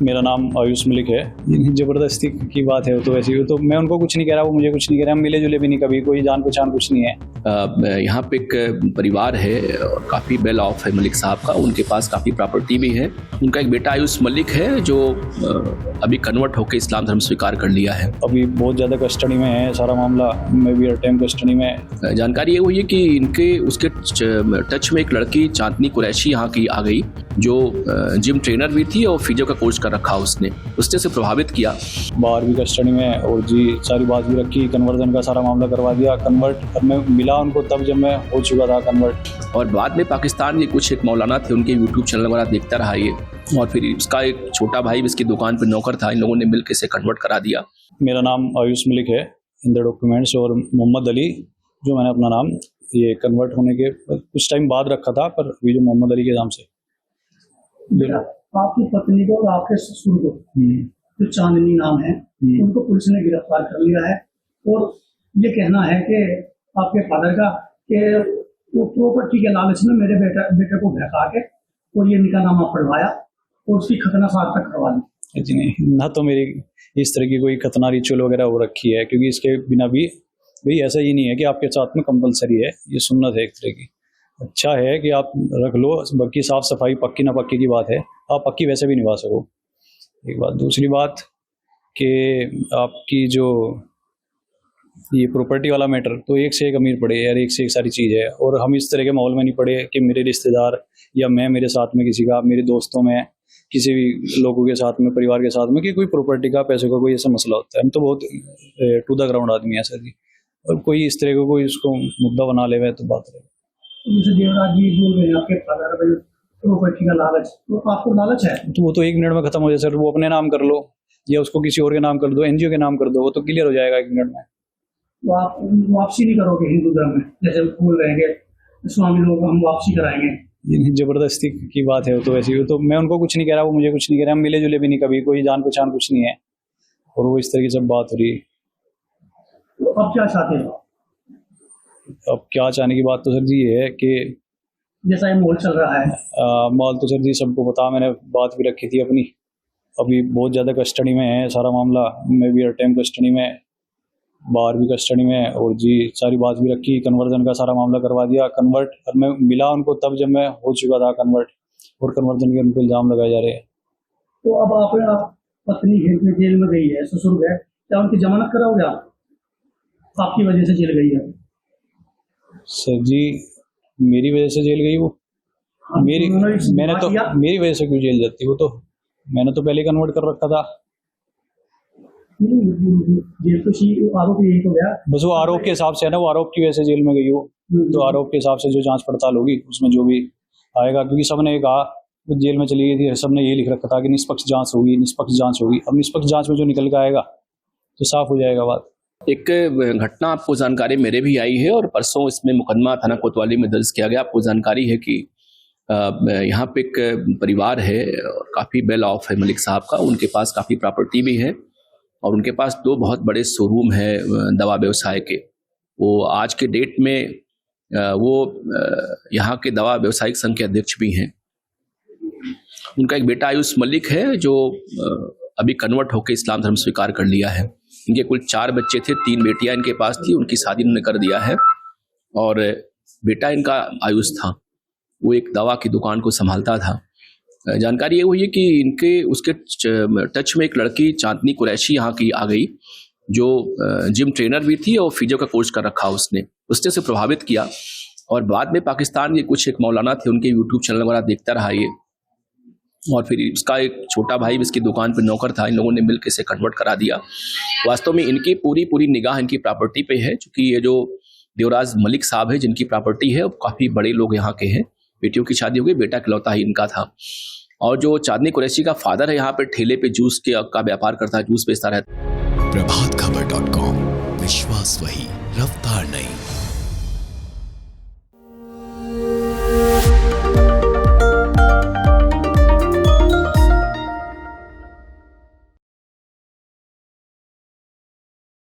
मेरा नाम आयुष मलिक है। ज़बरदस्ती की बात है वो तो वैसी, तो मैं उनको कुछ नहीं कह रहा, वो मुझे कुछ नहीं कह रहे, हम मिले जुले भी नहीं कभी, कोई जान पहचान कुछ नहीं है। यहाँ पे एक परिवार है और काफ़ी वेल ऑफ है मलिक साहब का, उनके पास काफ़ी प्रॉपर्टी भी है। उनका एक बेटा आयुष मलिक है जो अभी कन्वर्ट होकर इस्लाम धर्म स्वीकार कर लिया है। अभी बहुत ज़्यादा कस्टडी में है सारा मामला, मैं भी हर टाइम कस्टडी में। जानकारी ये हुई है कि इनके उसके टच में एक लड़की चांदनी कुरैशी यहाँ की आ गई, जो जिम ट्रेनर भी थी और फिजियो का कोर्स कर रखा उसने से प्रभावित किया। बाहर भी कस्टडी में और जी सारी बात भी रखी, कन्वर्जन का सारा मामला करवा दिया। कन्वर्ट मैं मिला उनको तब जब मैं हो चुका था कन्वर्ट। और बाद में पाकिस्तान के कुछ एक मौलाना थे, उनके यूट्यूब चैनल वगैरह देखता रहा ये, और फिर उसका एक छोटा भाई इसकी दुकान पर नौकर था, इन लोगों ने मिलकर इसे कन्वर्ट करा दिया। मेरा नाम आयुष मलिक है इन द डॉक्यूमेंट्स, और मोहम्मद अली जो मैंने अपना नाम ये कन्वर्ट होने के कुछ टाइम बाद रखा था, पर अभी जो मोहम्मद अली के नाम से। आपकी पत्नी को और आपके ससुर को जो चांदनी नाम है, उनको पुलिस ने गिरफ्तार कर लिया है, और ये कहना है कि आपके फादर का कि वो प्रॉपर्टी के लालच में मेरे बेटे को बहका के और ये निकाहनामा पढ़वाया और उसकी खतना साथ तक करवा दी। जी नहीं, ना तो मेरी इस तरह की कोई खतना रिचुअल वगैरह हो रखी है, क्योंकि इसके बिना भी भाई ऐसा ही नहीं है कि आपके साथ में कंपलसरी है, ये सुन्नत है एक तरह की। अच्छा है कि आप रख लो, बाकी साफ सफाई पक्की ना पक्की की बात है, आप पक्की वैसे भी निभा सको, एक बात। दूसरी बात कि आपकी जो ये प्रॉपर्टी वाला मैटर, तो एक से एक अमीर पड़े यार, एक से एक सारी चीज़ है, और हम इस तरह के माहौल में नहीं पड़े कि मेरे रिश्तेदार या मैं मेरे साथ में किसी का, मेरे दोस्तों में किसी भी लोगों के साथ में, परिवार के साथ में, कि कोई प्रॉपर्टी का पैसों का कोई ऐसा मसला होता है। हम तो बहुत टू द ग्राउंड आदमी है सर जी, और कोई इस तरह का कोई उसको मुद्दा बना ले तो बात रहे। जैसे देवराज जी बोल रहे हैं आपके फादर प्रॉपर्टी का लालच, तो आपको लालच है तो वो तो 1 मिनट में खत्म हो जाए सर। वो अपने नाम कर लो या उसको किसी और के नाम कर दो, एनजीओ के नाम कर दो, वो तो क्लियर हो जाएगा 1 मिनट में। तो आप वापसी नहीं करोगे हिंदू धर्म में, जैसे बोल रहे हैं स्वामी लोग हम वापसी कराएंगे? ज़बरदस्ती की बात है वो तो वैसी, तो मैं उनको कुछ नहीं कह रहा, वो मुझे कुछ नहीं कह रहे, हम मिले जुले भी नहीं कभी, कोई जान पहचान कुछ नहीं है, और वो इस तरह की सब बात हो रही है। तो अब क्या चाहते हो? अब क्या चाहने की बात तो सर जी ये है कि जैसा ये माहौल चल रहा है, माल तो सर जी सबको पता, मैंने बात भी रखी थी अपनी। अभी बहुत ज़्यादा कस्टडी में है सारा मामला, मैं भी हर टाइम कस्टडी में, बाहर भी कस्टडी में, और जी सारी बात भी रखी, कन्वर्जन का सारा मामला करवा दिया। कन्वर्ट मैं मिला उनको तब जब मैं हो चुका था कन्वर्ट, और कन्वर्जन के उनको इल्ज़ाम लगाए जा रहे हैं। तो अब आप पत्नी जेल में गई है, ससुर गए, क्या उनकी जमानत कराओगे आप? आपकी वजह से जेल गई है सर जी, मेरी वजह से जेल गई वो? मेरी वजह से क्यों जेल जाती? वो तो मैंने तो पहले कन्वर्ट कर रखा था। जेल तो आरोप यही तो गया, बस वो आरोप के हिसाब से है ना, वो आरोप की वजह से जेल में गई हो, तो आरोप के हिसाब से जो जांच पड़ताल होगी उसमें जो भी आएगा, क्योंकि सबने कहा वो जेल में चली गई थी, सबने ये लिख रखा था कि निष्पक्ष जांच होगी, निष्पक्ष जांच होगी। अब निष्पक्ष जांच में जो निकल के आएगा तो साफ हो जाएगा बात। एक घटना आपको जानकारी मेरे भी आई है, और परसों इसमें मुकदमा थाना कोतवाली में दर्ज किया गया। आपको जानकारी है कि यहाँ पे एक परिवार है और काफ़ी वेल ऑफ है मलिक साहब का, उनके पास काफ़ी प्रॉपर्टी भी है, और उनके पास 2 बहुत बड़े शोरूम है दवा व्यवसाय के। वो आज के डेट में वो यहाँ के दवा व्यवसायिक संघ के अध्यक्ष भी हैं। उनका एक बेटा आयुष मलिक है जो अभी कन्वर्ट होकर इस्लाम धर्म स्वीकार कर लिया है। इनके कुल 4 बच्चे थे, 3 बेटियां इनके पास थी, उनकी शादी इन्होंने कर दिया है, और बेटा इनका आयुष था, वो एक दवा की दुकान को संभालता था। जानकारी ये हुई है कि इनके उसके टच में एक लड़की चांदनी कुरैशी यहाँ की आ गई, जो जिम ट्रेनर भी थी और फिजियो का कोर्स कर रखा उसने से प्रभावित किया, और बाद में पाकिस्तान के कुछ एक मौलाना थे, उनके यूट्यूब चैनल वगैरह देखता रहा ये, और फिर उसका एक छोटा भाई इसकी दुकान पर नौकर था, इन लोगों ने मिलकर इसे कन्वर्ट करा दिया। वास्तव में इनकी पूरी निगाह इनकी प्रॉपर्टी पे है, क्योंकि ये जो देवराज मलिक साहब है जिनकी प्रॉपर्टी है, वो काफ़ी बड़े लोग यहाँ के हैं, बेटियों की शादी हो गई, बेटा इकलौता ही इनका था। और जो चांदनी कुरैशी का फादर है, यहाँ पे ठेले पे जूस का व्यापार करता है, जूस बेचता रहता है। प्रभातखबर.com, विश्वास वही, रफ्तार नहीं।